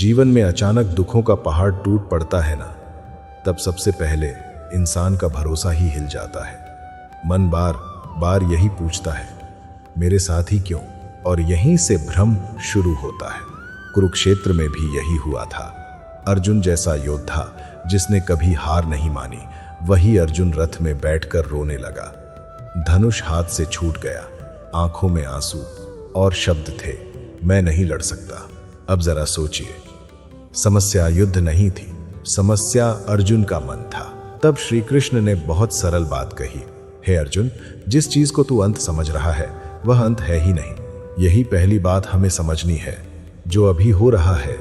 जीवन में अचानक दुखों का पहाड़ टूट पड़ता है ना, तब सबसे पहले इंसान का भरोसा ही हिल जाता है। मन बार बार यही पूछता है, मेरे साथ ही क्यों? और यहीं से भ्रम शुरू होता है। कुरुक्षेत्र में भी यही हुआ था। अर्जुन जैसा योद्धा जिसने कभी हार नहीं मानी, वही अर्जुन रथ में बैठकर रोने लगा। धनुष हाथ से छूट गया, आंखों में आंसू और शब्द थे, मैं नहीं लड़ सकता। अब जरा सोचिए, समस्या युद्ध नहीं थी, समस्या अर्जुन का मन था। तब श्री कृष्ण ने बहुत सरल बात कही, हे अर्जुन, जिस चीज को तू अंत समझ रहा है वह अंत है ही नहीं। यही पहली बात हमें समझनी है। जो अभी हो रहा है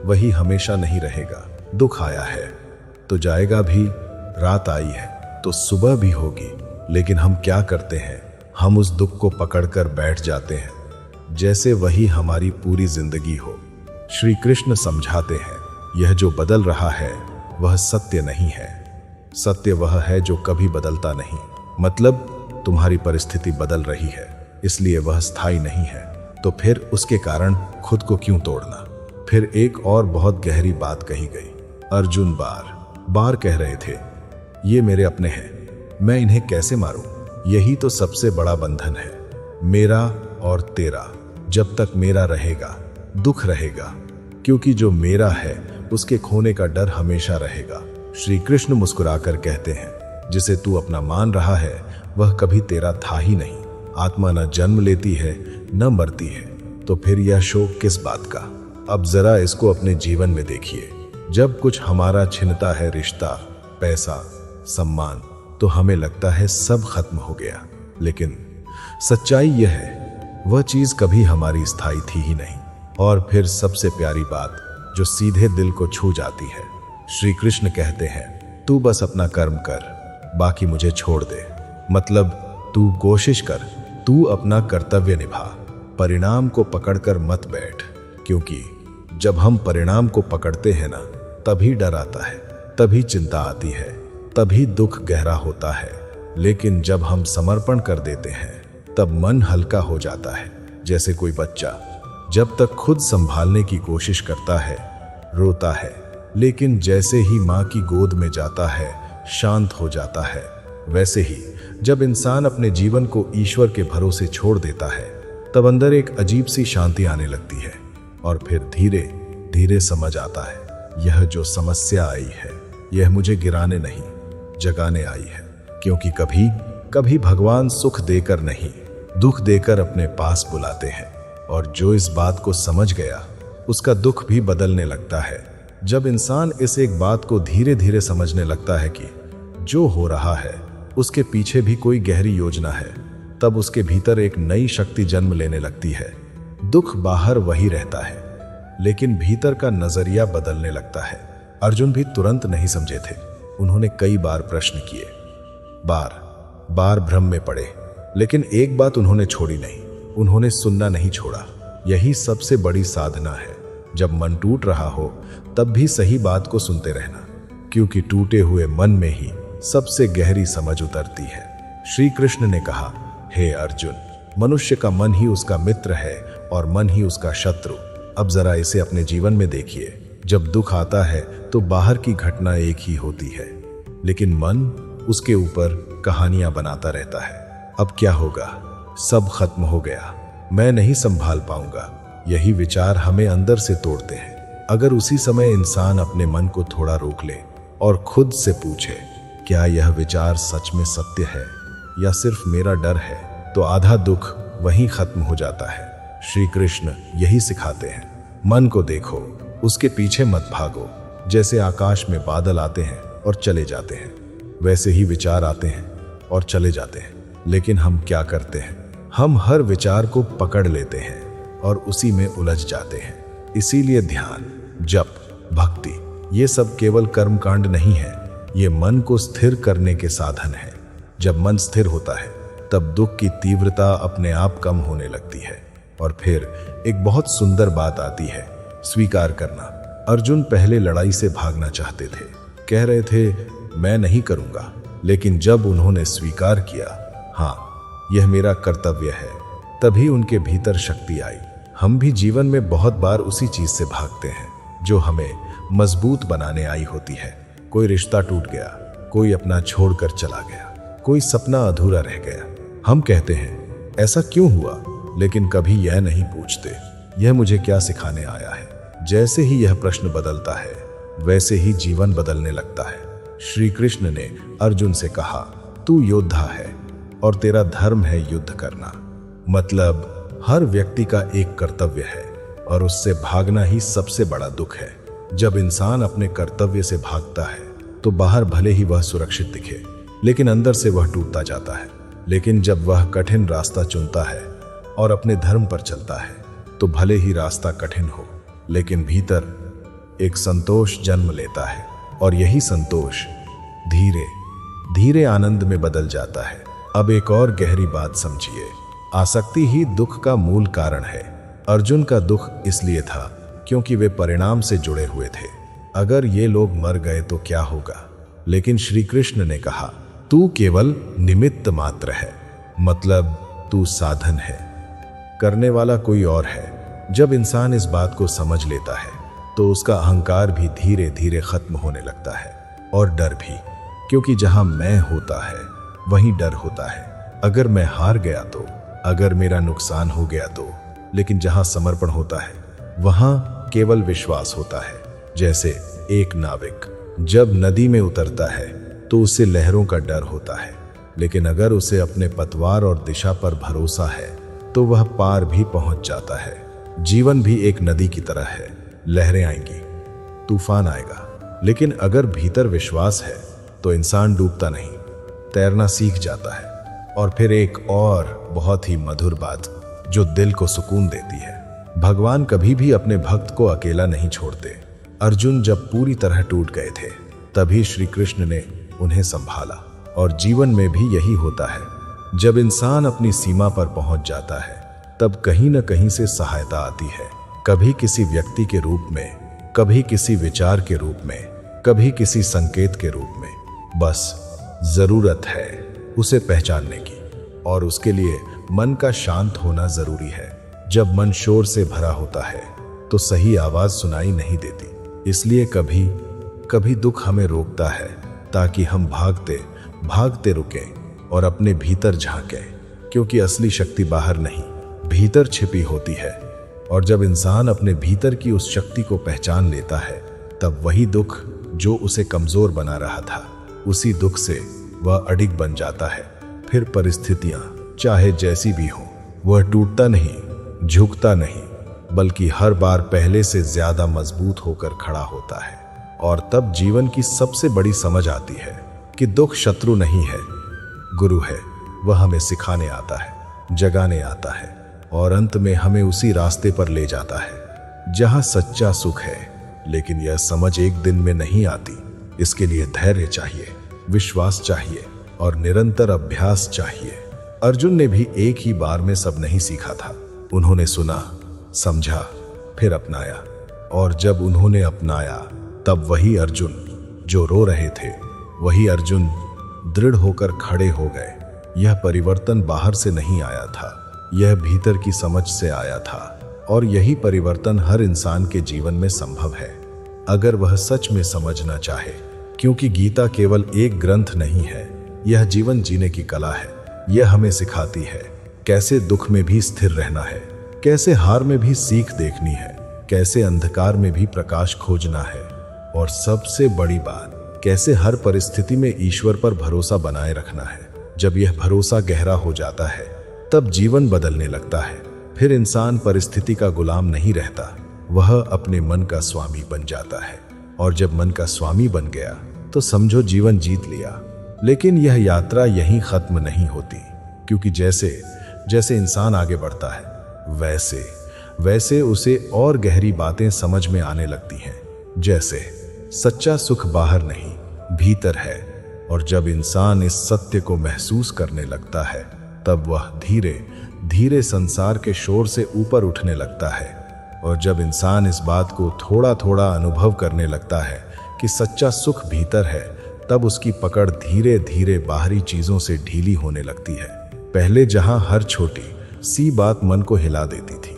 वही हमेशा नहीं रहेगा। दुख आया है तो जाएगा भी, रात आई है तो सुबह भी होगी। लेकिन हम क्या करते हैं, हम उस दुख को पकड़कर बैठ जाते हैं जैसे वही हमारी पूरी जिंदगी हो। श्री कृष्ण समझाते हैं, यह जो बदल रहा है वह सत्य नहीं है। सत्य वह है जो कभी बदलता नहीं। मतलब तुम्हारी परिस्थिति बदल रही है इसलिए वह स्थायी नहीं है, तो फिर उसके कारण खुद को क्यों तोड़ना? फिर एक और बहुत गहरी बात कही गई। अर्जुन बार बार कह रहे थे, ये मेरे अपने हैं, मैं इन्हें कैसे मारूं? यही तो सबसे बड़ा बंधन है, मेरा और तेरा। जब तक मेरा रहेगा दुख रहेगा, क्योंकि जो मेरा है उसके खोने का डर हमेशा रहेगा। श्री कृष्ण मुस्कुराकर कहते हैं, जिसे तू अपना मान रहा है वह कभी तेरा था ही नहीं। आत्मा न जन्म लेती है न मरती है, तो फिर यह शोक किस बात का? अब जरा इसको अपने जीवन में देखिए। जब कुछ हमारा छिनता है, रिश्ता, पैसा, सम्मान, तो हमें लगता है सब खत्म हो गया। लेकिन सच्चाई यह है, वह चीज कभी हमारी स्थायी थी ही नहीं। और फिर सबसे प्यारी बात जो सीधे दिल को छू जाती है, श्री कृष्ण कहते हैं, तू बस अपना कर्म कर, बाकी मुझे छोड़ दे। मतलब तू कोशिश कर, तू अपना कर्तव्य निभा, परिणाम को पकड़कर मत बैठ। क्योंकि जब हम परिणाम को पकड़ते हैं ना, तभी डर आता है, तभी चिंता आती है, तभी दुख गहरा होता है। लेकिन जब हम समर्पण कर देते हैं तब मन हल्का हो जाता है। जैसे कोई बच्चा जब तक खुद संभालने की कोशिश करता है, रोता है, लेकिन जैसे ही माँ की गोद में जाता है शांत हो जाता है। वैसे ही जब इंसान अपने जीवन को ईश्वर के भरोसे छोड़ देता है, तब अंदर एक अजीब सी शांति आने लगती है। और फिर धीरे धीरे समझ आता है, यह जो समस्या आई है यह मुझे गिराने नहीं, जगाने आई है। क्योंकि कभी कभी भगवान सुख देकर नहीं, दुख देकर अपने पास बुलाते हैं। और जो इस बात को समझ गया उसका दुख भी बदलने लगता है। जब इंसान इस एक बात को धीरे धीरे समझने लगता है कि जो हो रहा है उसके पीछे भी कोई गहरी योजना है, तब उसके भीतर एक नई शक्ति जन्म लेने लगती है। दुख बाहर वही रहता है, लेकिन भीतर का नजरिया बदलने लगता है। अर्जुन भी तुरंत नहीं समझे थे। उन्होंने कई बार प्रश्न किए, बार बार भ्रम में पड़े, लेकिन एक बात उन्होंने छोड़ी नहीं, उन्होंने सुनना नहीं छोड़ा। यही सबसे बड़ी साधना है। जब मन टूट रहा हो तब भी सही बात को सुनते रहना, क्योंकि टूटे हुए मन में ही सबसे गहरी समझ उतरती है। श्री कृष्ण ने कहा, हे अर्जुन, मनुष्य का मन ही उसका मित्र है और मन ही उसका शत्रु। अब जरा इसे अपने जीवन में देखिए। जब दुख आता है तो बाहर की घटना एक ही होती है, लेकिन मन उसके ऊपर कहानियां बनाता रहता है। अब क्या होगा? सब खत्म हो गया, मैं नहीं संभाल पाऊंगा। यही विचार हमें अंदर से तोड़ते हैं। अगर उसी समय इंसान अपने मन को थोड़ा रोक ले और खुद से पूछे, क्या यह विचार सच में सत्य है या सिर्फ मेरा डर है, तो आधा दुख वहीं खत्म हो जाता है। श्री कृष्ण यही सिखाते हैं, मन को देखो, उसके पीछे मत भागो। जैसे आकाश में बादल आते हैं और चले जाते हैं, वैसे ही विचार आते हैं और चले जाते हैं। लेकिन हम क्या करते हैं? हम हर विचार को पकड़ लेते हैं और उसी में उलझ जाते हैं। इसीलिए ध्यान, जप, भक्ति, ये सब केवल कर्मकांड नहीं है, ये मन को स्थिर करने के साधन है। जब मन स्थिर होता है तब दुख की तीव्रता अपने आप कम होने लगती है। और फिर एक बहुत सुंदर बात आती है, स्वीकार करना। अर्जुन पहले लड़ाई से भागना चाहते थे, कह रहे थे मैं नहीं करूंगा, लेकिन जब उन्होंने स्वीकार किया, हाँ यह मेरा कर्तव्य है, तभी उनके भीतर शक्ति आई। हम भी जीवन में बहुत बार उसी चीज से भागते हैं, जो हमें मजबूत बनाने आई होती है। कोई रिश्ता टूट गया, कोई अपना छोड़कर चला गया, कोई सपना अधूरा रह गया। हम कहते हैं ऐसा क्यों हुआ, लेकिन कभी यह नहीं पूछते यह मुझे क्या सिखाने आया है। जैसे ही यह प्रश्न बदलता है वैसे ही जीवन बदलने लगता है। श्री कृष्ण ने अर्जुन से कहा, तू योद्धा है और तेरा धर्म है युद्ध करना। मतलब हर व्यक्ति का एक कर्तव्य है और उससे भागना ही सबसे बड़ा दुख है। जब इंसान अपने कर्तव्य से भागता है तो बाहर भले ही वह सुरक्षित दिखे, लेकिन अंदर से वह टूटता जाता है। लेकिन जब वह कठिन रास्ता चुनता है और अपने धर्म पर चलता है तो भले ही रास्ता कठिन हो, लेकिन भीतर एक संतोष जन्म लेता है और यही संतोष धीरे धीरे आनंद में बदल जाता है। अब एक और गहरी बात समझिए, आसक्ति ही दुख का मूल कारण है। अर्जुन का दुख इसलिए था क्योंकि वे परिणाम से जुड़े हुए थे। अगर ये लोग मर गए तो क्या होगा? लेकिन श्री कृष्ण ने कहा, तू केवल निमित्त मात्र है, मतलब तू साधन है, करने वाला कोई और है। जब इंसान इस बात को समझ लेता है तो उसका अहंकार भी धीरे धीरे खत्म होने लगता है और डर भी, क्योंकि जहां मैं होता है वहीं डर होता है। अगर मैं हार गया तो, अगर मेरा नुकसान हो गया तो, लेकिन जहां समर्पण होता है वहां केवल विश्वास होता है। जैसे एक नाविक जब नदी में उतरता है तो उसे लहरों का डर होता है, लेकिन अगर उसे अपने पतवार और दिशा पर भरोसा है तो वह पार भी पहुंच जाता है। जीवन भी एक नदी की तरह है, लहरें आएंगी, तूफान आएगा, लेकिन अगर भीतर विश्वास है तो इंसान डूबता नहीं, तैरना सीख जाता है। और फिर एक और बहुत ही मधुर बात जो दिल को सुकून देती है, भगवान कभी भी अपने भक्त को अकेला नहीं छोड़ते। अर्जुन जब पूरी तरह टूट गए थे तभी श्री कृष्ण ने उन्हें संभाला, और जीवन में भी यही होता है। जब इंसान अपनी सीमा पर पहुंच जाता है तब कहीं न कहीं से सहायता आती है, कभी किसी व्यक्ति के रूप में, कभी किसी विचार के रूप में, कभी किसी संकेत के रूप में। बस जरूरत है उसे पहचानने की, और उसके लिए मन का शांत होना जरूरी है। जब मन शोर से भरा होता है तो सही आवाज सुनाई नहीं देती। इसलिए कभी कभी दुख हमें रोकता है ताकि हम भागते भागते रुकें और अपने भीतर झांकें, क्योंकि असली शक्ति बाहर नहीं, भीतर छिपी होती है। और जब इंसान अपने भीतर की उस शक्ति को पहचान लेता है तब वही दुख जो उसे कमजोर बना रहा था, उसी दुख से वह अडिग बन जाता है। फिर परिस्थितियां चाहे जैसी भी हो, वह टूटता नहीं, झुकता नहीं, बल्कि हर बार पहले से ज्यादा मजबूत होकर खड़ा होता है। और तब जीवन की सबसे बड़ी समझ आती है कि दुख शत्रु नहीं है, गुरु है। वह हमें सिखाने आता है, जगाने आता है और अंत में हमें उसी रास्ते पर ले जाता है जहां सच्चा सुख है। लेकिन यह समझ एक दिन में नहीं आती, इसके लिए धैर्य चाहिए, विश्वास चाहिए और निरंतर अभ्यास चाहिए। अर्जुन ने भी एक ही बार में सब नहीं सीखा था। उन्होंने सुना, समझा, फिर अपनाया, और जब उन्होंने अपनाया तब वही अर्जुन जो रो रहे थे, वही अर्जुन दृढ़ होकर खड़े हो गए। यह परिवर्तन बाहर से नहीं आया था, यह भीतर की समझ से आया था, और यही परिवर्तन हर इंसान के जीवन में संभव है अगर वह सच में समझना चाहे। क्योंकि गीता केवल एक ग्रंथ नहीं है, यह जीवन जीने की कला है। यह हमें सिखाती है कैसे दुख में भी स्थिर रहना है, कैसे हार में भी सीख देखनी है, कैसे अंधकार में भी प्रकाश खोजना है, और सबसे बड़ी बात, कैसे हर परिस्थिति में ईश्वर पर भरोसा बनाए रखना है। जब यह भरोसा गहरा हो जाता है तब जीवन बदलने लगता है। फिर इंसान परिस्थिति का गुलाम नहीं रहता, वह अपने मन का स्वामी बन जाता है। और जब मन का स्वामी बन गया तो समझो जीवन जीत लिया। लेकिन यह यात्रा यहीं खत्म नहीं होती, क्योंकि जैसे जैसे इंसान आगे बढ़ता है वैसे वैसे उसे और गहरी बातें समझ में आने लगती हैं। जैसे सच्चा सुख बाहर नहीं, भीतर है। और जब इंसान इस सत्य को महसूस करने लगता है तब वह धीरे धीरे संसार के शोर से ऊपर उठने लगता है। और जब इंसान इस बात को थोड़ा थोड़ा अनुभव करने लगता है कि सच्चा सुख भीतर है, तब उसकी पकड़ धीरे धीरे बाहरी चीजों से ढीली होने लगती है। पहले जहां हर छोटी सी बात मन को हिला देती थी,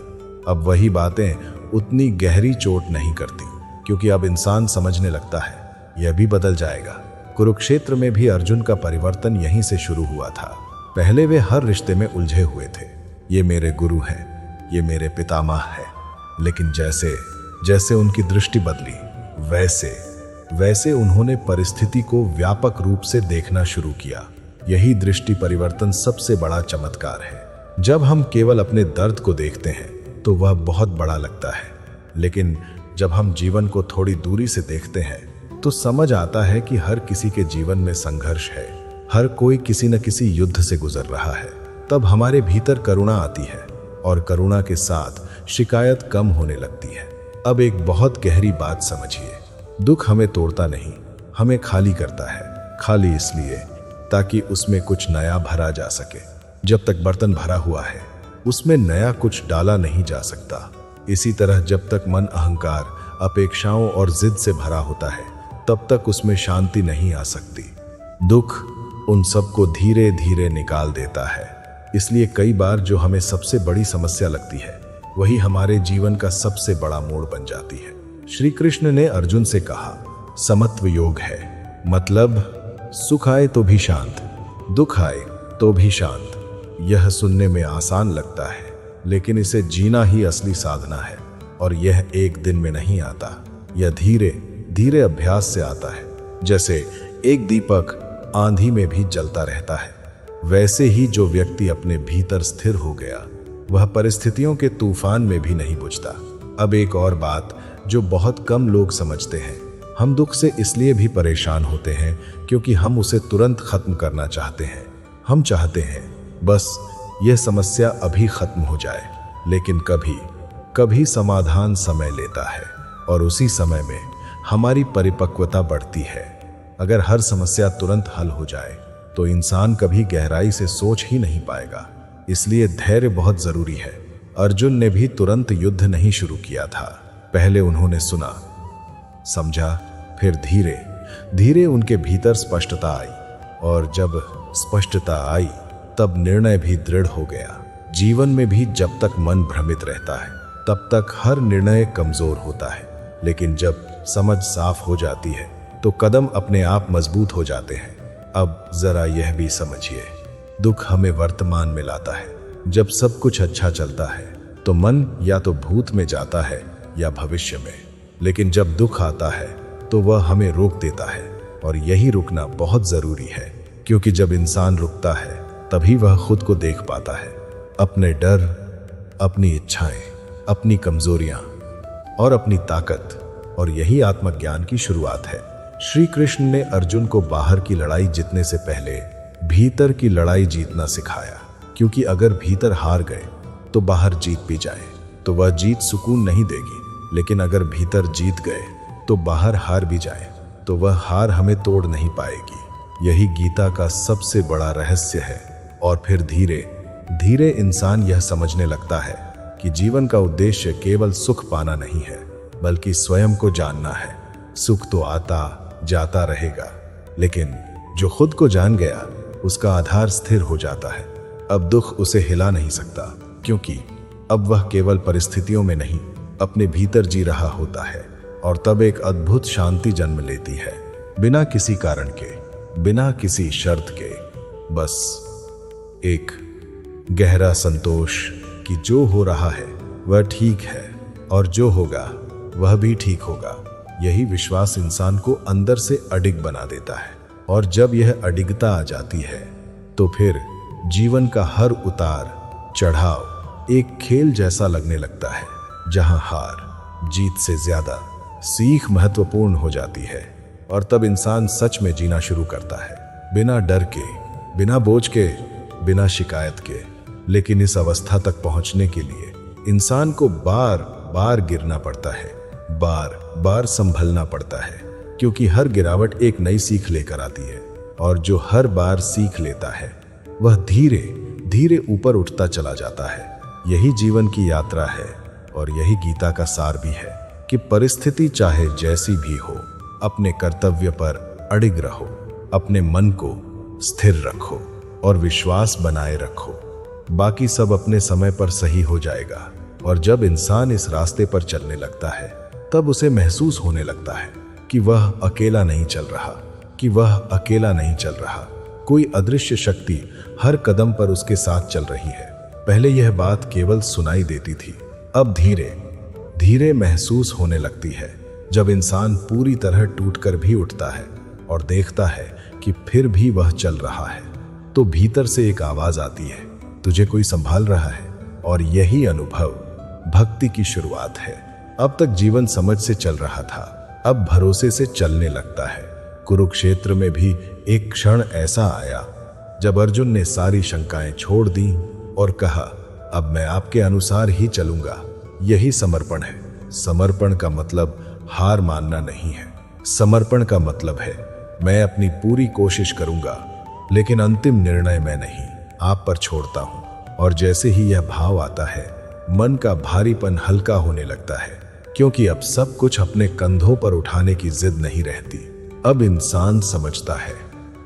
अब वही बातें उतनी गहरी चोट नहीं करती, क्योंकि अब इंसान समझने लगता है यह भी बदल जाएगा। कुरुक्षेत्र में भी अर्जुन का परिवर्तन यहीं से शुरू हुआ था। पहले वे हर रिश्ते में उलझे हुए थे। ये मेरे गुरु हैं, ये मेरे पितामह हैं। लेकिन जैसे जैसे उनकी दृष्टि बदली, वैसे वैसे उन्होंने परिस्थिति को व्यापक रूप से देखना शुरू किया। यही दृष्टि परिवर्तन सबसे बड़ा चमत्कार है। जब हम केवल अपने दर्द को देखते हैं तो वह बहुत बड़ा लगता है, लेकिन जब हम जीवन को थोड़ी दूरी से देखते हैं तो समझ आता है कि हर किसी के जीवन में संघर्ष है। हर कोई किसी न किसी युद्ध से गुजर रहा है। तब हमारे भीतर करुणा आती है और करुणा के साथ शिकायत कम होने लगती है। अब एक बहुत गहरी बात समझिए, दुख हमें तोड़ता नहीं, हमें खाली करता है। खाली इसलिए ताकि उसमें कुछ नया भरा जा सके। जब तक बर्तन भरा हुआ है उसमें नया कुछ डाला नहीं जा सकता। इसी तरह जब तक मन अहंकार, अपेक्षाओं और जिद से भरा होता है तब तक उसमें शांति नहीं आ सकती। दुख उन सबको धीरे धीरे निकाल देता है। इसलिए कई बार जो हमें सबसे बड़ी समस्या लगती है वही हमारे जीवन का सबसे बड़ा मोड़ बन जाती है। श्री कृष्ण ने अर्जुन से कहा, समत्व योग है, मतलब सुख आए तो भी शांत, दुख आए तो भी शांत। यह सुनने में आसान लगता है, लेकिन इसे जीना ही असली साधना है। और यह एक दिन में नहीं आता, यह धीरे धीरे अभ्यास से आता है। जैसे एक दीपक आंधी में भी जलता रहता है, वैसे ही जो व्यक्ति अपने भीतर स्थिर हो गया वह परिस्थितियों के तूफान में भी नहीं बुझता। अब एक और बात जो बहुत कम लोग समझते हैं, हम दुख से इसलिए भी परेशान होते हैं क्योंकि हम उसे तुरंत खत्म करना चाहते हैं। हम चाहते हैं बस यह समस्या अभी खत्म हो जाए, लेकिन कभी कभी समाधान समय लेता है और उसी समय में हमारी परिपक्वता बढ़ती है। अगर हर समस्या तुरंत हल हो जाए तो इंसान कभी गहराई से सोच ही नहीं पाएगा। इसलिए धैर्य बहुत जरूरी है। अर्जुन ने भी तुरंत युद्ध नहीं शुरू किया था। पहले उन्होंने सुना, समझा, फिर धीरे धीरे उनके भीतर स्पष्टता आई। और जब स्पष्टता आई तब निर्णय भी दृढ़ हो गया। जीवन में भी जब तक मन भ्रमित रहता है तब तक हर निर्णय कमजोर होता है, लेकिन जब समझ साफ हो जाती है तो कदम अपने आप मजबूत हो जाते हैं। अब जरा यह भी समझिए, दुख हमें वर्तमान में लाता है। जब सब कुछ अच्छा चलता है तो मन या तो भूत में जाता है या भविष्य में, लेकिन जब दुख आता है तो वह हमें रोक देता है। और यही रुकना बहुत जरूरी है, क्योंकि जब इंसान रुकता है तभी वह खुद को देख पाता है, अपने डर, अपनी इच्छाएं, अपनी कमजोरियां और अपनी ताकत। और यही आत्मज्ञान की शुरुआत है। श्री कृष्ण ने अर्जुन को बाहर की लड़ाई जीतने से पहले भीतर की लड़ाई जीतना सिखाया, क्योंकि अगर भीतर हार गए तो बाहर जीत भी जाए तो वह जीत सुकून नहीं देगी, लेकिन अगर भीतर जीत गए तो बाहर हार भी जाए तो वह हार हमें तोड़ नहीं पाएगी। यही गीता का सबसे बड़ा रहस्य है। और फिर धीरे धीरे इंसान यह समझने लगता है कि जीवन का उद्देश्य केवल सुख पाना नहीं है, बल्कि स्वयं को जानना है। सुख तो आता जाता रहेगा, लेकिन जो खुद को जान गया उसका आधार स्थिर हो जाता है। अब दुख उसे हिला नहीं सकता, क्योंकि अब वह केवल परिस्थितियों में नहीं अपने भीतर जी रहा होता है। और तब एक अद्भुत शांति जन्म लेती है, बिना किसी कारण के, बिना किसी शर्त के। बस एक गहरा संतोष कि जो हो रहा है वह ठीक है और जो होगा वह भी ठीक होगा। यही विश्वास इंसान को अंदर से अडिग बना देता है। और जब यह अडिगता आ जाती है तो फिर जीवन का हर उतार चढ़ाव एक खेल जैसा लगने लगता है, जहां हार जीत से ज्यादा सीख महत्वपूर्ण हो जाती है। और तब इंसान सच में जीना शुरू करता है, बिना डर के, बिना बोझ के, बिना शिकायत के। लेकिन इस अवस्था तक पहुंचने के लिए इंसान को बार बार गिरना पड़ता है, बार बार संभलना पड़ता है, क्योंकि हर गिरावट एक नई सीख लेकर आती है। और जो हर बार सीख लेता है वह धीरे धीरे ऊपर उठता चला जाता है। यही जीवन की यात्रा है और यही गीता का सार भी है कि परिस्थिति चाहे जैसी भी हो, अपने कर्तव्य पर अडिग रहो, अपने मन को स्थिर रखो और विश्वास बनाए रखो। बाकी सब अपने समय पर सही हो जाएगा। और जब इंसान इस रास्ते पर चलने लगता है तब उसे महसूस होने लगता है कि वह अकेला नहीं चल रहा, कि वह अकेला नहीं चल रहा। कोई अदृश्य शक्ति हर कदम पर उसके साथ चल रही है। पहले यह बात केवल सुनाई देती थी, अब धीरे धीरे महसूस होने लगती है। जब इंसान पूरी तरह टूटकर भी उठता है और देखता है कि फिर भी वह चल रहा है, तो भीतर से एक आवाज आती है, तुझे कोई संभाल रहा है। और यही अनुभव भक्ति की शुरुआत है। अब तक जीवन समझ से चल रहा था, अब भरोसे से चलने लगता है। कुरुक्षेत्र में भी एक क्षण ऐसा आया जब अर्जुन ने सारी शंकाएं छोड़ दी और कहा, अब मैं आपके अनुसार ही चलूंगा। यही समर्पण है। समर्पण का मतलब हार मानना नहीं है। समर्पण का मतलब है मैं अपनी पूरी कोशिश करूंगा, लेकिन अंतिम निर्णय मैं नहीं, आप पर छोड़ता हूं। और जैसे ही यह भाव आता है, मन का भारीपन हल्का होने लगता है, क्योंकि अब सब कुछ अपने कंधों पर उठाने की जिद नहीं रहती। अब इंसान समझता है,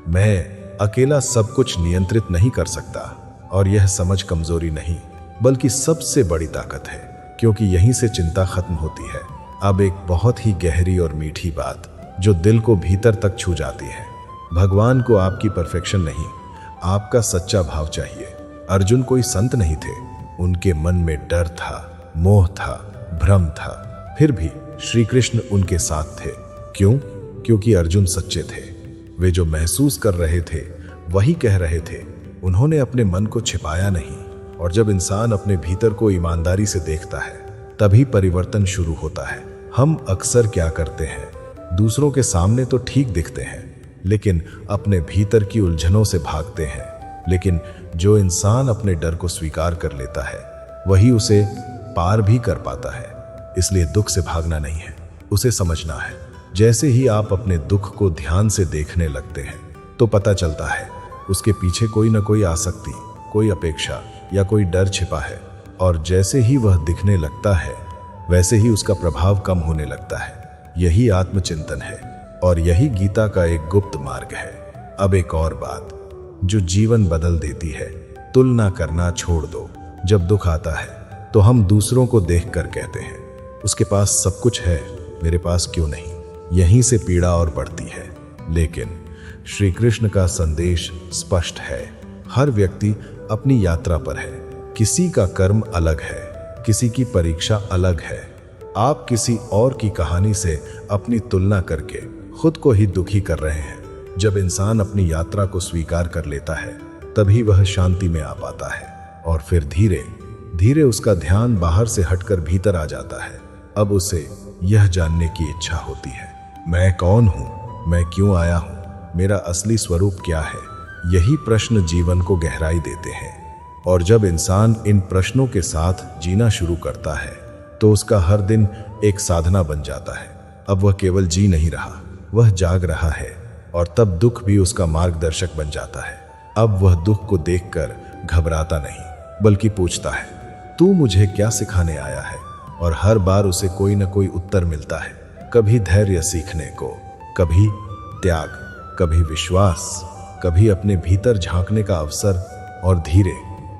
मैं अकेला सब कुछ नियंत्रित नहीं कर सकता। और यह समझ कमजोरी नहीं, बल्कि सबसे बड़ी ताकत है, क्योंकि यहीं से चिंता खत्म होती है। अब एक बहुत ही गहरी और मीठी बात जो दिल को भीतर तक छू जाती है। भगवान को आपकी परफेक्शन नहीं, आपका सच्चा भाव चाहिए। अर्जुन कोई संत नहीं थे, उनके मन में डर था, मोह था, भ्रम था, फिर भी श्री कृष्ण उनके साथ थे। क्यों? क्योंकि अर्जुन सच्चे थे। वे जो महसूस कर रहे थे वही कह रहे थे। उन्होंने अपने मन को छिपाया नहीं। और जब इंसान अपने भीतर को ईमानदारी से देखता है, तभी परिवर्तन शुरू होता है। हम अक्सर क्या करते हैं, दूसरों के सामने तो ठीक दिखते हैं, लेकिन अपने भीतर की उलझनों से भागते हैं। लेकिन जो इंसान अपने डर को स्वीकार कर लेता है, वही उसे पार भी कर पाता है। इसलिए दुख से भागना नहीं है, उसे समझना है। जैसे ही आप अपने दुख को ध्यान से देखने लगते हैं, तो पता चलता है उसके पीछे कोई न कोई आसक्ति, कोई अपेक्षा या कोई डर छिपा है। और जैसे ही वह दिखने लगता है, वैसे ही उसका प्रभाव कम होने लगता है। यही आत्मचिंतन है और यही गीता का एक गुप्त मार्ग है। अब एक और बात जो जीवन बदल देती है, तुलना करना छोड़ दो। जब दुख आता है तो हम दूसरों को देखकर कहते हैं, उसके पास सब कुछ है, मेरे पास क्यों नहीं। यहीं से पीड़ा और बढ़ती है। लेकिन श्री कृष्ण का संदेश स्पष्ट है, हर व्यक्ति अपनी यात्रा पर है। किसी का कर्म अलग है, किसी की परीक्षा अलग है। आप किसी और की कहानी से अपनी तुलना करके खुद को ही दुखी कर रहे हैं। जब इंसान अपनी यात्रा को स्वीकार कर लेता है, तभी वह शांति में आ पाता है। और फिर धीरे धीरे उसका ध्यान बाहर से हटकर भीतर आ जाता है। अब उसे यह जानने की इच्छा होती है, मैं कौन हूँ, मैं क्यों आया हूँ, मेरा असली स्वरूप क्या है। यही प्रश्न जीवन को गहराई देते हैं। और जब इंसान इन प्रश्नों के साथ जीना शुरू करता है, तो उसका हर दिन एक साधना बन जाता है। अब वह केवल जी नहीं रहा, वह जाग रहा है। और तब दुख भी उसका मार्गदर्शक बन जाता है। अब वह दुख को देखकर घबराता नहीं, बल्कि पूछता है, तू मुझे क्या सिखाने आया है। और हर बार उसे कोई न कोई उत्तर मिलता है। कभी धैर्य सीखने को, कभी त्याग, कभी विश्वास, कभी अपने भीतर झांकने का अवसर। और धीरे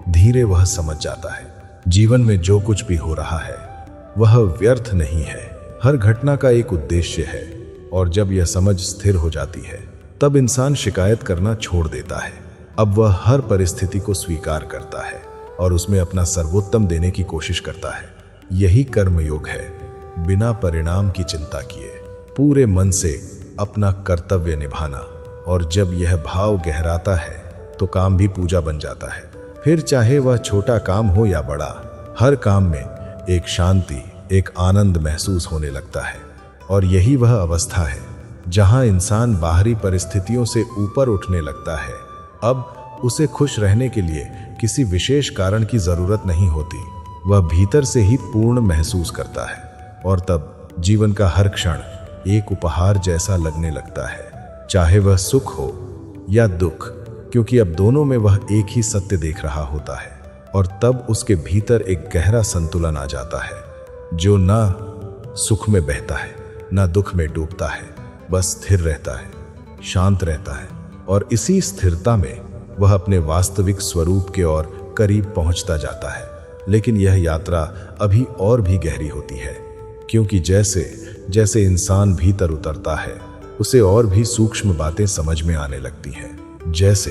धीरे वह समझ जाता है, जीवन में जो कुछ भी हो रहा है वह व्यर्थ नहीं है, हर घटना का एक उद्देश्य है। और जब यह समझ स्थिर हो जाती है, तब इंसान शिकायत करना छोड़ देता है। अब वह हर परिस्थिति को स्वीकार करता है और उसमें अपना सर्वोत्तम देने की कोशिश करता है। यही कर्म योग है, बिना परिणाम की चिंता किए पूरे मन से अपना कर्तव्य निभाना। और जब यह भाव गहराता है, तो काम भी पूजा बन जाता है। फिर चाहे वह छोटा काम हो या बड़ा, हर काम में एक शांति, एक आनंद महसूस होने लगता है। और यही वह अवस्था है जहां इंसान बाहरी परिस्थितियों से ऊपर उठने लगता है। अब उसे खुश रहने के लिए किसी विशेष कारण की जरूरत नहीं होती, वह भीतर से ही पूर्ण महसूस करता है। और तब जीवन का हर क्षण एक उपहार जैसा लगने लगता है, चाहे वह सुख हो या दुख, क्योंकि अब दोनों में वह एक ही सत्य देख रहा होता है। और तब उसके भीतर एक गहरा संतुलन आ जाता है, जो ना सुख में बहता है, ना दुख में डूबता है, बस स्थिर रहता है, शांत रहता है। और इसी स्थिरता में वह अपने वास्तविक स्वरूप के और करीब पहुंचता जाता है। लेकिन यह यात्रा अभी और भी गहरी होती है, क्योंकि जैसे जैसे इंसान भीतर उतरता है उसे और भी सूक्ष्म बातें समझ में आने लगती हैं। जैसे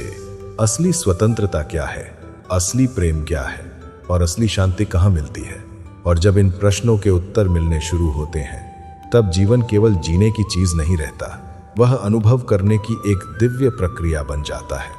असली स्वतंत्रता क्या है, असली प्रेम क्या है और असली शांति कहाँ मिलती है। और जब इन प्रश्नों के उत्तर मिलने शुरू होते हैं तब जीवन केवल जीने की चीज नहीं रहता, वह अनुभव करने की एक दिव्य प्रक्रिया बन जाता है,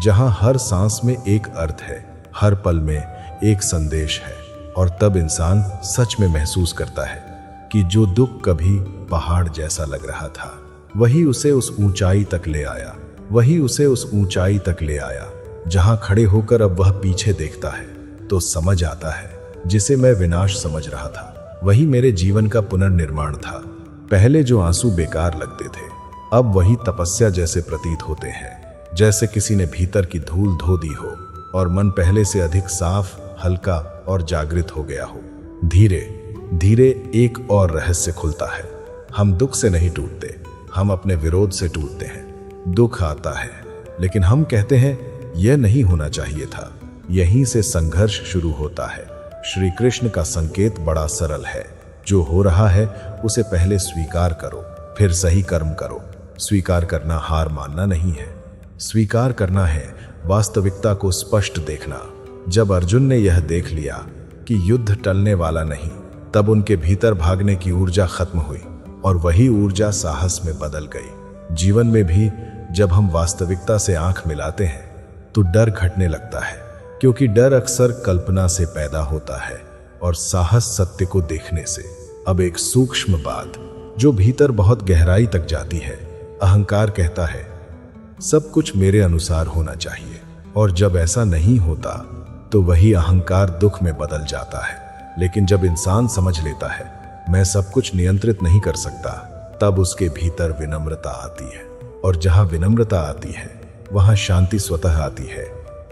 जहां हर सांस में एक अर्थ है, हर पल में एक संदेश है। और तब इंसान सच में महसूस करता है कि जो दुख कभी पहाड़ जैसा लग रहा था वही उसे उस ऊंचाई तक ले आया, वही उसे उस ऊंचाई तक ले आया जहां खड़े होकर अब वह पीछे देखता है तो समझ आता है जिसे मैं विनाश समझ रहा था वही मेरे जीवन का पुनर्निर्माण था। पहले जो आंसू बेकार लगते थे अब वही तपस्या जैसे प्रतीत होते हैं, जैसे किसी ने भीतर की धूल धो दी हो और मन पहले से अधिक साफ, हल्का और जागृत हो गया हो। धीरे धीरे एक और रहस्य खुलता है। हम दुख से नहीं टूटते, हम अपने विरोध से टूटते हैं। दुख आता है लेकिन हम कहते हैं यह नहीं होना चाहिए था। यहीं से संघर्ष शुरू होता है। श्री कृष्ण का संकेत बड़ा सरल है, जो हो रहा है उसे पहले स्वीकार करो, फिर सही कर्म करो। स्वीकार करना हार मानना नहीं है, स्वीकार करना है वास्तविकता को स्पष्ट देखना। जब अर्जुन ने यह देख लिया कि युद्ध टलने वाला नहीं, तब उनके भीतर भागने की ऊर्जा खत्म हुई और वही ऊर्जा साहस में बदल गई। जीवन में भी जब हम वास्तविकता से आंख मिलाते हैं तो डर घटने लगता है, क्योंकि डर अक्सर कल्पना से पैदा होता है और साहस सत्य को देखने से। अब एक सूक्ष्म बात जो भीतर बहुत गहराई तक जाती है। अहंकार कहता है सब कुछ मेरे अनुसार होना चाहिए, और जब ऐसा नहीं होता तो वही अहंकार दुख में बदल जाता है। लेकिन जब इंसान समझ लेता है मैं सब कुछ नियंत्रित नहीं कर सकता, तब उसके भीतर विनम्रता आती है, और जहां विनम्रता आती है वहां शांति स्वतः आती है।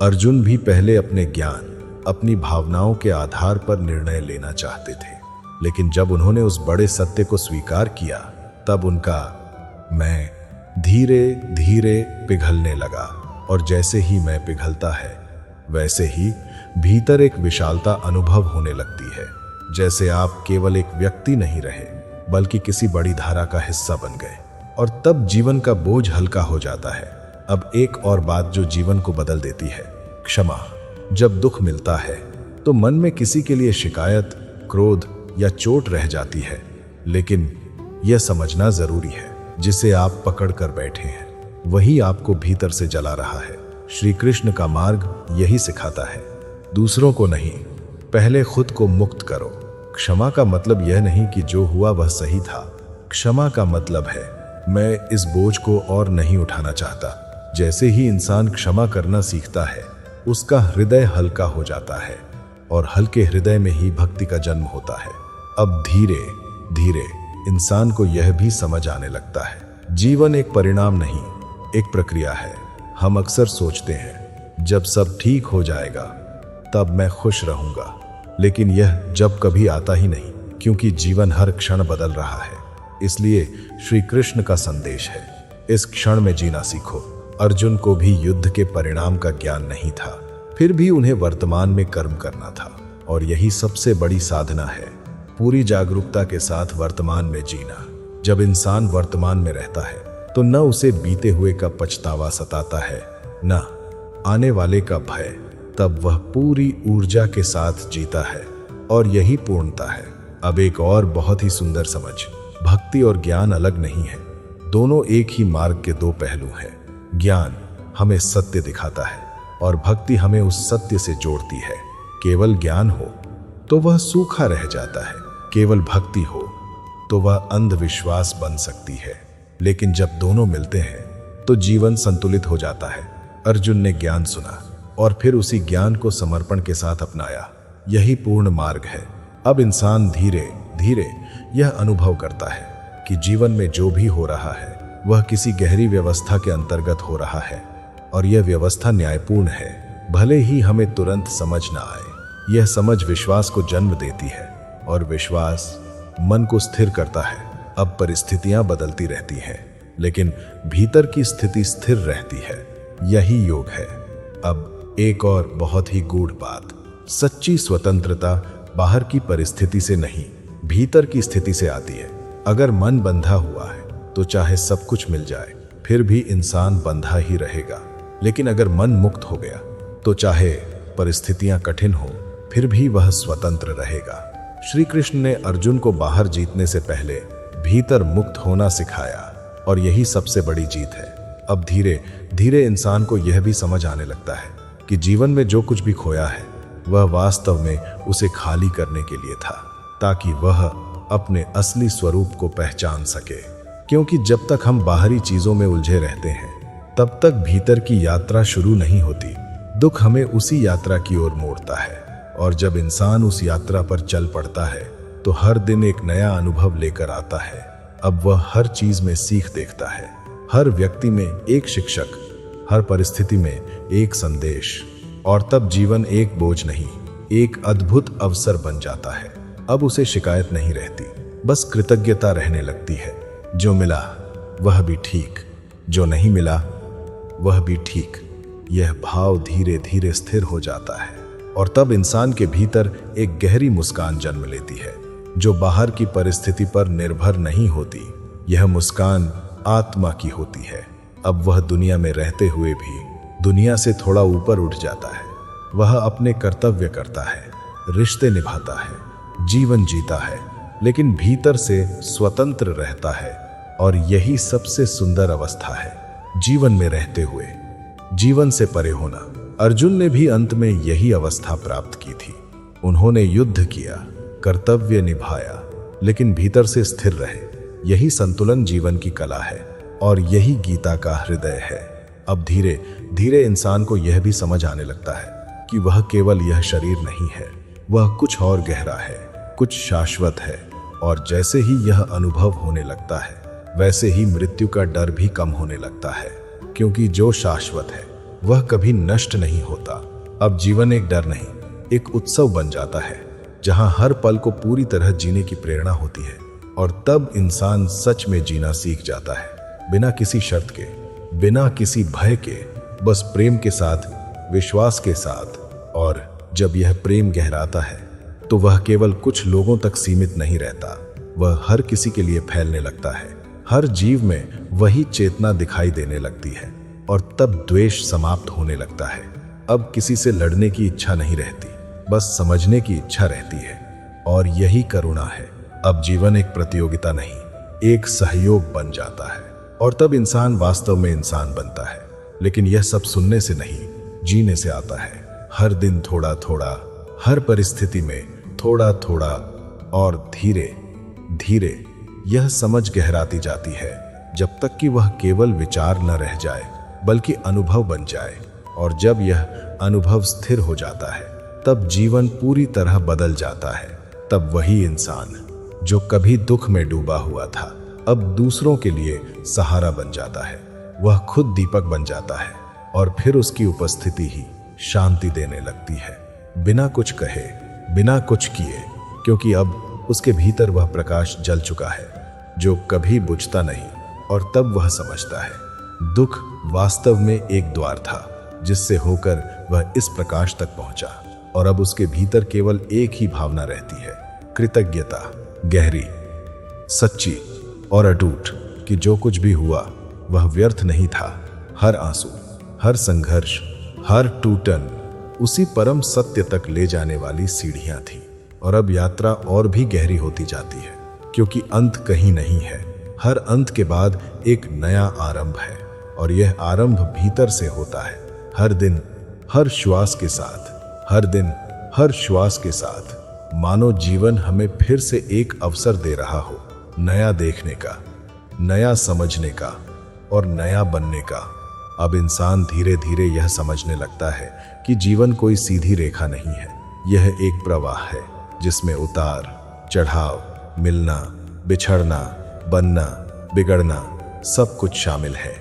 अर्जुन भी पहले अपने ज्ञान, अपनी भावनाओं के आधार पर निर्णय लेना चाहते थे, लेकिन जब उन्होंने उस बड़े सत्य को स्वीकार किया तब उनका मैं धीरे धीरे पिघलने लगा। और जैसे ही मैं पिघलता है वैसे ही भीतर एक विशालता अनुभव होने लगती है, जैसे आप केवल एक व्यक्ति नहीं रहे बल्कि किसी बड़ी धारा का हिस्सा बन गए। और तब जीवन का बोझ हल्का हो जाता है। अब एक और बात जो जीवन को बदल देती है, क्षमा। जब दुख मिलता है तो मन में किसी के लिए शिकायत, क्रोध या चोट रह जाती है, लेकिन यह समझना जरूरी है जिसे आप पकड़ कर बैठे हैं वही आपको भीतर से जला रहा है। श्री कृष्ण का मार्ग यही सिखाता है, दूसरों को नहीं, पहले खुद को मुक्त करो। क्षमा का मतलब यह नहीं कि जो हुआ वह सही था। क्षमा का मतलब है मैं इस बोझ को और नहीं उठाना चाहता। जैसे ही इंसान क्षमा करना सीखता है उसका हृदय हल्का हो जाता है, और हल्के हृदय में ही भक्ति का जन्म होता है। अब धीरे धीरे इंसान को यह भी समझ आने लगता है जीवन एक परिणाम नहीं, एक प्रक्रिया है। हम अक्सर सोचते हैं जब सब ठीक हो जाएगा तब मैं खुश रहूंगा, लेकिन यह जब कभी आता ही नहीं, क्योंकि जीवन हर क्षण बदल रहा है। इसलिए श्री कृष्ण का संदेश है, इस क्षण में जीना सीखो। अर्जुन को भी युद्ध के परिणाम का ज्ञान नहीं था, फिर भी उन्हें वर्तमान में कर्म करना था, और यही सबसे बड़ी साधना है, पूरी जागरूकता के साथ वर्तमान में जीना। जब इंसान वर्तमान में रहता है तो न उसे बीते हुए का पछतावा सताता है, न आने वाले का भय। तब वह पूरी ऊर्जा के साथ जीता है, और यही पूर्णता है। अब एक और बहुत ही सुंदर समझ, भक्ति और ज्ञान अलग नहीं है, दोनों एक ही मार्ग के दो पहलू हैं। ज्ञान हमें सत्य दिखाता है और भक्ति हमें उस सत्य से जोड़ती है। केवल ज्ञान हो तो वह सूखा रह जाता है, केवल भक्ति हो तो वह अंधविश्वास बन सकती है, लेकिन जब दोनों मिलते हैं तो जीवन संतुलित हो जाता है। अर्जुन ने ज्ञान सुना और फिर उसी ज्ञान को समर्पण के साथ अपनाया, यही पूर्ण मार्ग है। अब इंसान धीरे धीरे यह अनुभव करता है कि जीवन में जो भी हो रहा है वह किसी गहरी व्यवस्था के अंतर्गत हो रहा है, और यह व्यवस्था न्यायपूर्ण है, भले ही हमें तुरंत समझ ना आए। यह समझ विश्वास को जन्म देती है, और विश्वास मन को स्थिर करता है। अब परिस्थितियां बदलती रहती हैं, लेकिन भीतर की स्थिति स्थिर रहती है, यही योग है। अब एक और बहुत ही गूढ़ बात, सच्ची स्वतंत्रता बाहर की परिस्थिति से नहीं, भीतर की स्थिति से आती है। अगर मन बंधा हुआ है तो चाहे सब कुछ मिल जाए फिर भी इंसान बंधा ही रहेगा, लेकिन अगर मन मुक्त हो गया तो चाहे परिस्थितियां कठिन हो फिर भी वह स्वतंत्र रहेगा। श्री कृष्ण ने अर्जुन को बाहर जीतने से पहले भीतर मुक्त होना सिखाया और यही सबसे बड़ी जीत है। अब धीरे धीरे इंसान को यह भी समझ आने लगता है कि जीवन में जो कुछ भी खोया है वह वास्तव में उसे खाली करने के लिए था, ताकि वह अपने असली स्वरूप को पहचान सके। क्योंकि जब तक हम बाहरी चीजों में उलझे रहते हैं तब तक भीतर की यात्रा शुरू नहीं होती। दुख हमें उसी यात्रा की ओर मोड़ता है, और जब इंसान उस यात्रा पर चल पड़ता है तो हर दिन एक नया अनुभव लेकर आता है। अब वह हर चीज में सीख देखता है, हर व्यक्ति में एक शिक्षक, हर परिस्थिति में एक संदेश, और तब जीवन एक बोझ नहीं, एक अद्भुत अवसर बन जाता है। अब उसे शिकायत नहीं रहती, बस कृतज्ञता रहने लगती है। जो मिला वह भी ठीक, जो नहीं मिला वह भी ठीक। यह भाव धीरे धीरे स्थिर हो जाता है और तब इंसान के भीतर एक गहरी मुस्कान जन्म लेती है, जो बाहर की परिस्थिति पर निर्भर नहीं होती। यह मुस्कान आत्मा की होती है। अब वह दुनिया में रहते हुए भी दुनिया से थोड़ा ऊपर उठ जाता है। वह अपने कर्तव्य करता है, रिश्ते निभाता है, जीवन जीता है, लेकिन भीतर से स्वतंत्र रहता है। और यही सबसे सुंदर अवस्था है, जीवन में रहते हुए जीवन से परे होना। अर्जुन ने भी अंत में यही अवस्था प्राप्त की थी। उन्होंने युद्ध किया, कर्तव्य निभाया, लेकिन भीतर से स्थिर रहे। यही संतुलन जीवन की कला है और यही गीता का हृदय है। अब धीरे धीरे इंसान को यह भी समझ आने लगता है कि वह केवल यह शरीर नहीं है, वह कुछ और गहरा है, कुछ शाश्वत है। और जैसे ही यह अनुभव होने लगता है वैसे ही मृत्यु का डर भी कम होने लगता है, क्योंकि जो शाश्वत है वह कभी नष्ट नहीं होता। अब जीवन एक डर नहीं, एक उत्सव बन जाता है, जहां हर पल को पूरी तरह जीने की प्रेरणा होती है। और तब इंसान सच में जीना सीख जाता है, बिना किसी शर्त के, बिना किसी भय के, बस प्रेम के साथ, विश्वास के साथ। और जब यह प्रेम गहराता है तो वह केवल कुछ लोगों तक सीमित नहीं रहता, वह हर किसी के लिए फैलने लगता है। हर जीव में वही चेतना दिखाई देने लगती है और तब द्वेष समाप्त होने लगता है। अब किसी से लड़ने की इच्छा नहीं रहती, बस समझने की इच्छा रहती है, और यही करुणा है। अब जीवन एक प्रतियोगिता नहीं, एक सहयोग बन जाता है, और तब इंसान वास्तव में इंसान बनता है। लेकिन यह सब सुनने से नहीं, जीने से आता है। हर दिन थोड़ा थोड़ा, हर परिस्थिति में थोड़ा थोड़ा, और धीरे धीरे यह समझ गहराती जाती है, जब तक कि वह केवल विचार न रह जाए बल्कि अनुभव बन जाए। और जब यह अनुभव स्थिर हो जाता है तब जीवन पूरी तरह बदल जाता है। तब वही इंसान जो कभी दुख में डूबा हुआ था अब दूसरों के लिए सहारा बन जाता है। वह खुद दीपक बन जाता है और फिर उसकी उपस्थिति ही शांति देने लगती है, बिना कुछ कहे, बिना कुछ किए, क्योंकि अब उसके भीतर वह प्रकाश जल चुका है जो कभी बुझता नहीं। और तब वह समझता है दुख वास्तव में एक द्वार था जिससे होकर वह इस प्रकाश तक पहुंचा। और अब उसके भीतर केवल एक ही भावना रहती है, कृतज्ञता, गहरी, सच्ची और अटूट, कि जो कुछ भी हुआ वह व्यर्थ नहीं था। हर आंसू, हर संघर्ष, हर टूटन उसी परम सत्य तक ले जाने वाली सीढ़ियां थी। और अब यात्रा और भी गहरी होती जाती है, क्योंकि अंत कहीं नहीं है। हर अंत के बाद एक नया आरंभ है, और यह आरंभ भीतर से होता है। हर दिन, हर श्वास के साथ, हर दिन, हर श्वास के साथ, मानो जीवन हमें फिर से एक अवसर दे रहा हो, नया देखने का, नया समझने का और नया बनने का। अब इंसान धीरे धीरे यह समझने लगता है कि जीवन कोई सीधी रेखा नहीं है, यह एक प्रवाह है जिसमें उतार चढ़ाव, मिलना, बिछड़ना, बनना, बिगड़ना सब कुछ शामिल है।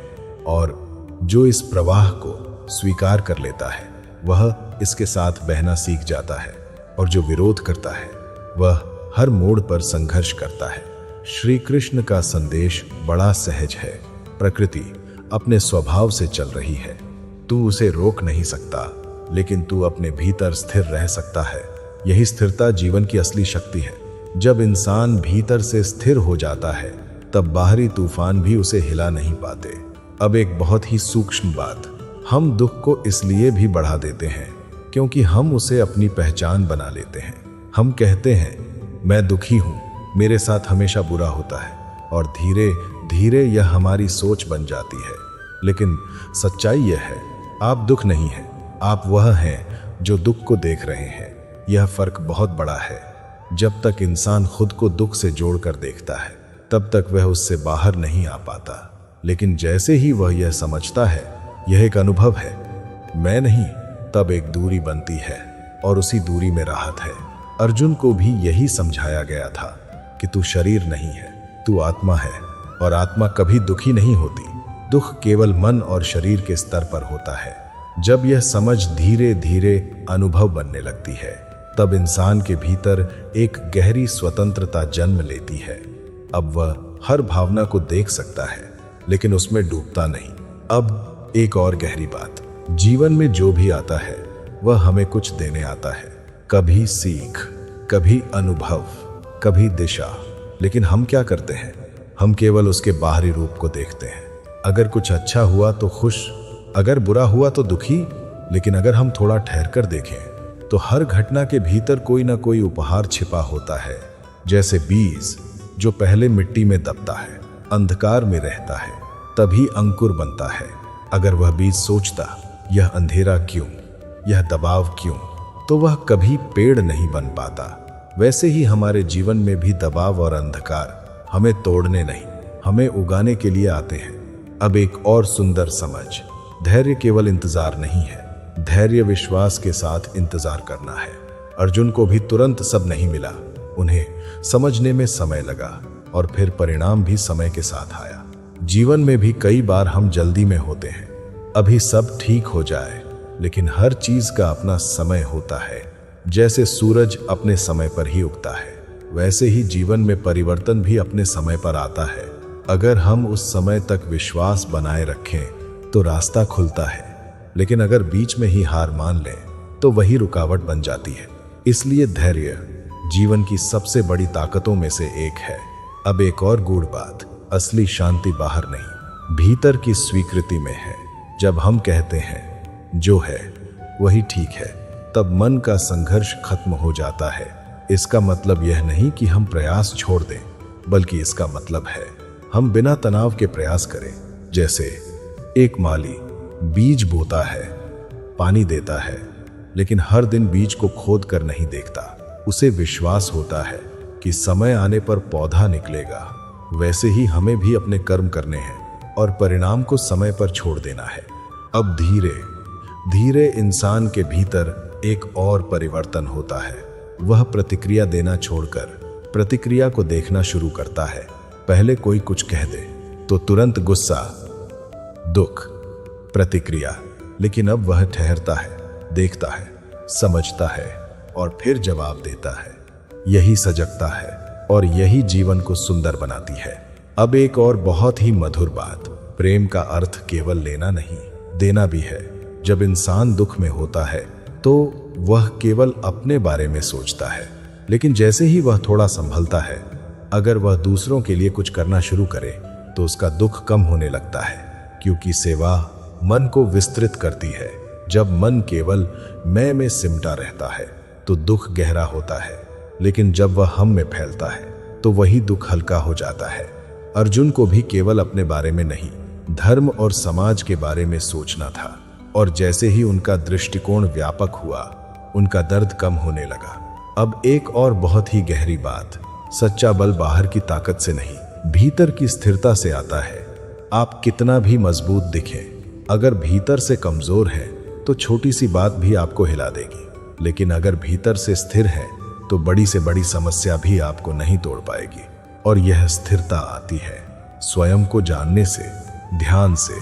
और जो इस प्रवाह को स्वीकार कर लेता है वह इसके साथ बहना सीख जाता है, और जो विरोध करता है वह हर मोड़ पर संघर्ष करता है। श्री कृष्ण का संदेश बड़ा सहज है। प्रकृति अपने स्वभाव से चल रही है, तू उसे रोक नहीं सकता, लेकिन तू अपने भीतर स्थिर रह सकता है। यही स्थिरता जीवन की असली शक्ति है। जब इंसान भीतर से स्थिर हो जाता है तब बाहरी तूफान भी उसे हिला नहीं पाते। अब एक बहुत ही सूक्ष्म बात, हम दुख को इसलिए भी बढ़ा देते हैं क्योंकि हम उसे अपनी पहचान बना लेते हैं। हम कहते हैं मैं दुखी हूं, मेरे साथ हमेशा बुरा होता है, और धीरे धीरे यह हमारी सोच बन जाती है। लेकिन सच्चाई यह है, आप दुख नहीं हैं, आप वह हैं जो दुख को देख रहे हैं। यह फर्क बहुत बड़ा है। जब तक इंसान खुद को दुख से जोड़कर देखता है तब तक वह उससे बाहर नहीं आ पाता। लेकिन जैसे ही वह यह समझता है यह एक अनुभव है, मैं नहीं, तब एक दूरी बनती है और उसी दूरी में राहत है। अर्जुन को भी यही समझाया गया था कि तू शरीर नहीं है, तू आत्मा है, और आत्मा कभी दुखी नहीं होती। दुख केवल मन और शरीर के स्तर पर होता है। जब यह समझ धीरे धीरे अनुभव बनने लगती है तब इंसान के भीतर एक गहरी स्वतंत्रता जन्म लेती है। अब वह हर भावना को देख सकता है लेकिन उसमें डूबता नहीं। अब एक और गहरी बात, जीवन में जो भी आता है वह हमें कुछ देने आता है, कभी सीख, कभी अनुभव, कभी दिशा। लेकिन हम क्या करते हैं, हम केवल उसके बाहरी रूप को देखते हैं। अगर कुछ अच्छा हुआ तो खुश, अगर बुरा हुआ तो दुखी। लेकिन अगर हम थोड़ा ठहरकर देखें तो हर घटना के भीतर कोई ना कोई उपहार छिपा होता है। जैसे बीज जो पहले मिट्टी में दबता है, अंधकार में रहता है, तभी अंकुर बनता है। अगर वह बीज सोचता यह अंधेरा क्यों, यह दबाव क्यों, तो वह कभी पेड़ नहीं बन पाता। वैसे ही हमारे जीवन में भी दबाव और अंधकार हमें तोड़ने नहीं, हमें उगाने के लिए आते हैं। अब एक और सुंदर समझ, धैर्य केवल इंतजार नहीं है, धैर्य विश्वास के साथ इंतजार करना है। अर्जुन को भी तुरंत सब नहीं मिला, उन्हें समझने में समय लगा और फिर परिणाम भी समय के साथ आया। जीवन में भी कई बार हम जल्दी में होते हैं, अभी सब ठीक हो जाए, लेकिन हर चीज का अपना समय होता है। जैसे सूरज अपने समय पर ही उगता है, वैसे ही जीवन में परिवर्तन भी अपने समय पर आता है। अगर हम उस समय तक विश्वास बनाए रखें तो रास्ता खुलता है, लेकिन अगर बीच में ही हार मान लें तो वही रुकावट बन जाती है। इसलिए धैर्य जीवन की सबसे बड़ी ताकतों में से एक है। अब एक और गूढ़ बात, असली शांति बाहर नहीं, भीतर की स्वीकृति में है। जब हम कहते हैं जो है वही ठीक है, तब मन का संघर्ष खत्म हो जाता है। इसका मतलब यह नहीं कि हम प्रयास छोड़ दें, बल्कि इसका मतलब है हम बिना तनाव के प्रयास करें। जैसे एक माली बीज बोता है, पानी देता है, लेकिन हर दिन बीज को खोद कर नहीं देखता। उसे विश्वास होता है कि समय आने पर पौधा निकलेगा। वैसे ही हमें भी अपने कर्म करने हैं और परिणाम को समय पर छोड़ देना है। अब धीरे धीरे इंसान के भीतर एक और परिवर्तन होता है। वह प्रतिक्रिया देना छोड़कर प्रतिक्रिया को देखना शुरू करता है। पहले कोई कुछ कह दे तो तुरंत गुस्सा, दुख, प्रतिक्रिया, लेकिन अब वह ठहरता है, देखता है, समझता है और फिर जवाब देता है। यही सजगता है और यही जीवन को सुंदर बनाती है। अब एक और बहुत ही मधुर बात, प्रेम का अर्थ केवल लेना नहीं, देना भी है। जब इंसान दुख में होता है तो वह केवल अपने बारे में सोचता है, लेकिन जैसे ही वह थोड़ा संभलता है, अगर वह दूसरों के लिए कुछ करना शुरू करे तो उसका दुख कम होने लगता है, क्योंकि सेवा मन को विस्तृत करती है। जब मन केवल मैं में सिमटा रहता है तो दुख गहरा होता है, लेकिन जब वह हम में फैलता है तो वही दुख हल्का हो जाता है। अर्जुन को भी केवल अपने बारे में नहीं, धर्म और समाज के बारे में सोचना था, और जैसे ही उनका दृष्टिकोण व्यापक हुआ, उनका दर्द कम होने लगा। अब एक और बहुत ही गहरी बात, सच्चा बल बाहर की ताकत से नहीं, भीतर की स्थिरता से आता है। आप कितना भी मजबूत दिखें, अगर भीतर से कमजोर है तो छोटी सी बात भी आपको हिला देगी, लेकिन अगर भीतर से स्थिर है तो बड़ी से बड़ी समस्या भी आपको नहीं तोड़ पाएगी। और यह स्थिरता आती है स्वयं को जानने से, ध्यान से,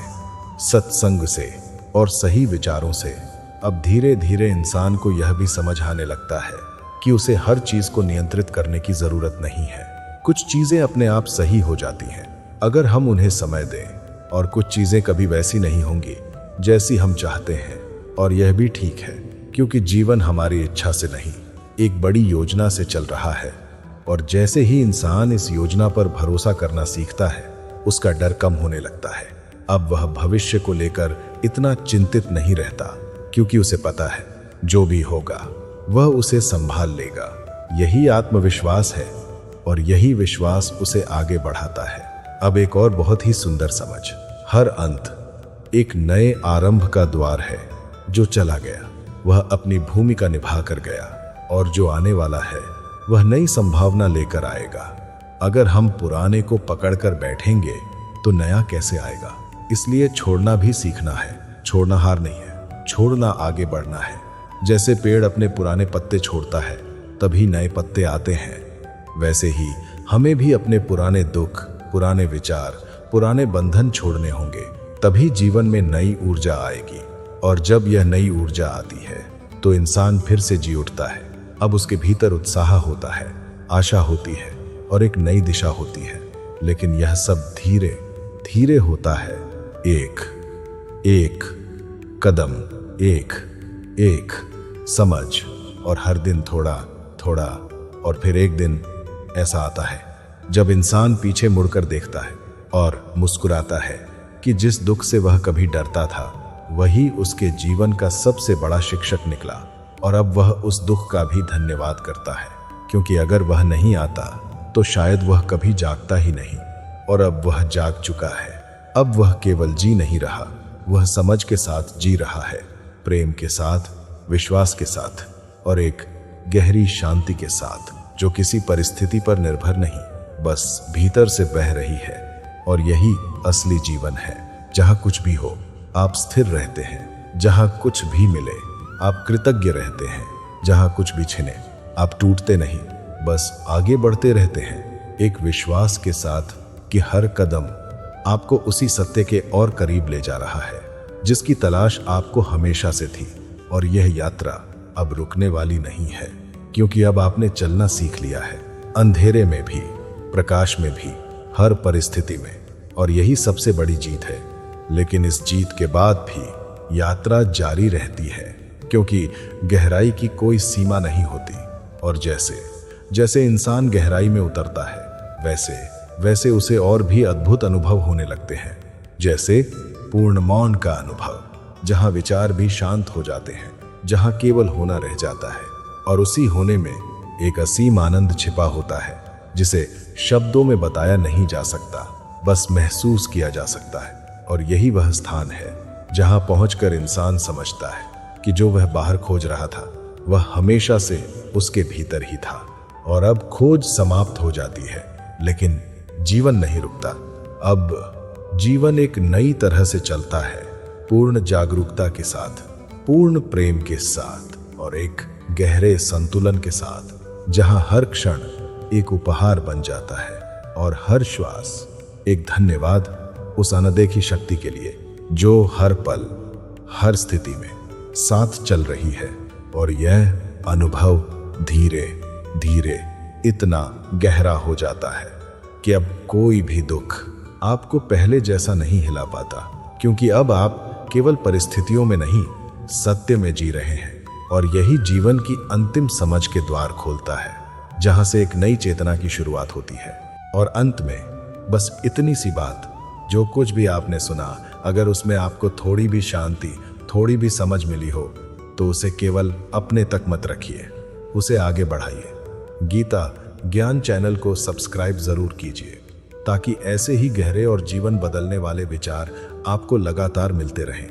सत्संग से और सही विचारों से। अब धीरे धीरे इंसान को यह भी समझ आने लगता है कि उसे हर चीज को नियंत्रित करने की जरूरत नहीं है। कुछ चीजें अपने आप सही हो जाती हैं अगर हम उन्हें समय दें, और कुछ चीजें कभी वैसी नहीं होंगी जैसी हम चाहते हैं। और यह भी ठीक है, क्योंकि जीवन हमारी इच्छा से नहीं, एक बड़ी योजना से चल रहा है। और जैसे ही इंसान इस योजना पर भरोसा करना सीखता है, उसका डर कम होने लगता है। अब वह भविष्य को लेकर इतना चिंतित नहीं रहता, क्योंकि उसे पता है जो भी होगा वह उसे संभाल लेगा। यही आत्मविश्वास है और यही विश्वास उसे आगे बढ़ाता है। अब एक और बहुत ही सुंदर समझ, हर अंत एक नए आरंभ का द्वार है। जो चला गया वह अपनी भूमिका निभा कर गया, और जो आने वाला है वह नई संभावना लेकर आएगा। अगर हम पुराने को पकड़कर बैठेंगे तो नया कैसे आएगा? इसलिए छोड़ना भी सीखना है। छोड़ना हार नहीं है, छोड़ना आगे बढ़ना है। जैसे पेड़ अपने पुराने पत्ते छोड़ता है तभी नए पत्ते आते हैं, वैसे ही हमें भी अपने पुराने दुख, पुराने विचार, पुराने बंधन छोड़ने होंगे, तभी जीवन में नई ऊर्जा आएगी। और जब यह नई ऊर्जा आती है तो इंसान फिर से जी उठता है। अब उसके भीतर उत्साह होता है, आशा होती है और एक नई दिशा होती है। लेकिन यह सब धीरे धीरे होता है, एक एक कदम, एक एक समझ, और हर दिन थोड़ा थोड़ा। और फिर एक दिन ऐसा आता है जब इंसान पीछे मुड़कर देखता है और मुस्कुराता है कि जिस दुख से वह कभी डरता था वही उसके जीवन का सबसे बड़ा शिक्षक निकला। और अब वह उस दुख का भी धन्यवाद करता है, क्योंकि अगर वह नहीं आता तो शायद वह कभी जागता ही नहीं। और अब वह जाग चुका है। अब वह केवल जी नहीं रहा, वह समझ के साथ जी रहा है, प्रेम के साथ, विश्वास के साथ और एक गहरी शांति के साथ, जो किसी परिस्थिति पर निर्भर नहीं, बस भीतर से बह रही है। और यही असली जीवन है, जहाँ कुछ भी हो आप स्थिर रहते हैं, जहाँ कुछ भी मिले आप कृतज्ञ रहते हैं, जहाँ कुछ भी छिने आप टूटते नहीं, बस आगे बढ़ते रहते हैं, एक विश्वास के साथ कि हर कदम आपको उसी सत्य के और करीब ले जा रहा है जिसकी तलाश आपको हमेशा से थी। और यह यात्रा अब रुकने वाली नहीं है, क्योंकि अब आपने चलना सीख लिया है, अंधेरे में भी, प्रकाश में भी, हर परिस्थिति में। और यही सबसे बड़ी जीत है। लेकिन इस जीत के बाद भी यात्रा जारी रहती है, क्योंकि गहराई की कोई सीमा नहीं होती। और जैसे जैसे इंसान गहराई में उतरता है वैसे वैसे उसे और भी अद्भुत अनुभव होने लगते हैं, जैसे पूर्ण मौन का अनुभव, जहाँ विचार भी शांत हो जाते हैं, जहाँ केवल होना रह जाता है। और उसी होने में एक असीम आनंद छिपा होता है, जिसे शब्दों में बताया नहीं जा सकता, बस महसूस किया जा सकता है। और यही वह स्थान है जहाँ पहुंचकर इंसान समझता है कि जो वह बाहर खोज रहा था वह हमेशा से उसके भीतर ही था। और अब खोज समाप्त हो जाती है, लेकिन जीवन नहीं रुकता। अब जीवन एक नई तरह से चलता है, पूर्ण जागरूकता के साथ, पूर्ण प्रेम के साथ और एक गहरे संतुलन के साथ, जहां हर क्षण एक उपहार बन जाता है और हर श्वास एक धन्यवाद उस अनदेखी शक्ति के लिए जो हर पल, हर स्थिति में साथ चल रही है। और यह अनुभव धीरे धीरे इतना गहरा हो जाता है कि अब कोई भी दुख आपको पहले जैसा नहीं हिला पाता, क्योंकि अब आप केवल परिस्थितियों में नहीं, सत्य में जी रहे हैं। और यही जीवन की अंतिम समझ के द्वार खोलता है, जहां से एक नई चेतना की शुरुआत होती है। और अंत में बस इतनी सी बात, जो कुछ भी आपने सुना, अगर उसमें आपको थोड़ी भी शांति, थोड़ी भी समझ मिली हो, तो उसे केवल अपने तक मत रखिए, उसे आगे बढ़ाइए। गीता ज्ञान चैनल को सब्सक्राइब जरूर कीजिए, ताकि ऐसे ही गहरे और जीवन बदलने वाले विचार आपको लगातार मिलते रहें।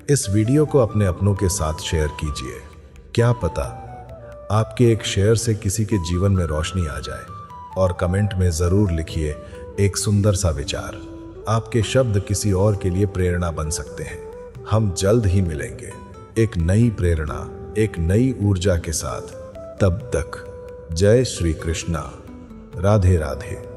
इस वीडियो को अपने अपनों के साथ शेयर कीजिए, क्या पता आपके एक शेयर से किसी के जीवन में रोशनी आ जाए। और कमेंट में जरूर लिखिए एक सुंदर सा विचार, आपके शब्द किसी और के लिए प्रेरणा बन सकते हैं। हम जल्द ही मिलेंगे एक नई प्रेरणा, एक नई ऊर्जा के साथ। तब तक जय श्री कृष्णा, राधे राधे।